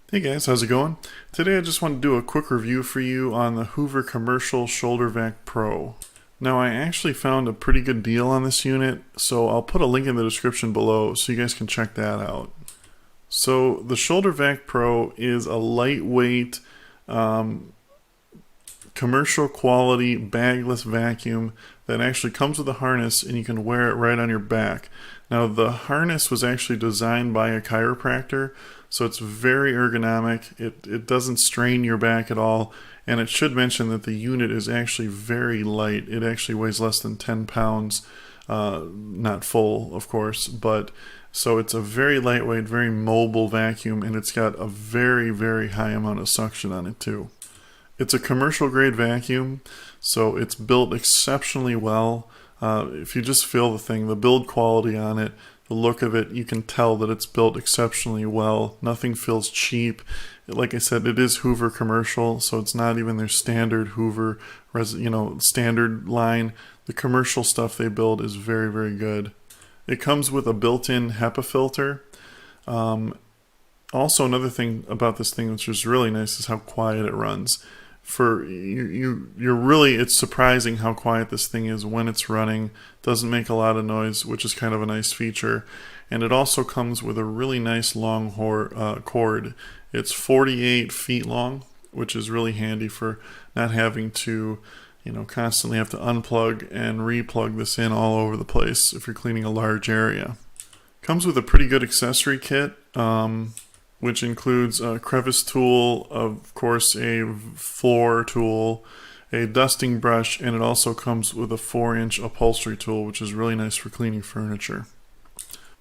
Hey guys, how's it going? Today I just want to do a quick review for you on the Hoover Commercial Shoulder Vac Pro. Now I actually found a pretty good deal on this unit, so I'll put a link in the description below so you guys can check that out. So the Shoulder Vac Pro is a lightweight, commercial quality bagless vacuum that actually comes with a harness and you can wear it right on your back. Now the harness was actually designed by a chiropractor, so it's very ergonomic. It doesn't strain your back at all, and it should mention that the unit is actually very light. It actually weighs less than 10 pounds, not full of course, but so it's a very lightweight, very mobile vacuum, and it's got a very high amount of suction on it too. It's a commercial grade vacuum, so it's built exceptionally well. If you just feel the thing, the build quality on it, the look of it, you can tell that it's built exceptionally well. Nothing feels cheap. Like I said, it is Hoover commercial, so it's not even their standard Hoover, standard line. The commercial stuff they build is very good. It comes with a built-in HEPA filter. Also, another thing about this thing which is really nice is how quiet it runs. It's surprising how quiet this thing is when it's running. Doesn't make a lot of noise, which is kind of a nice feature. And it also comes with a really nice long cord. It's 48 feet long, which is really handy for not having to constantly have to unplug and replug this in all over the place if you're cleaning a large area. Comes with a pretty good accessory kit, which includes a crevice tool, of course a floor tool, a dusting brush, and it also comes with a 4-inch upholstery tool, which is really nice for cleaning furniture.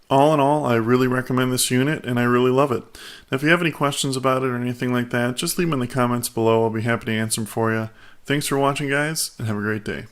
All in all, I really recommend this unit, and I really love it. Now, if you have any questions about it or anything like that, just leave them in the comments below. I'll be happy to answer them for you. Thanks for watching, guys, and have a great day.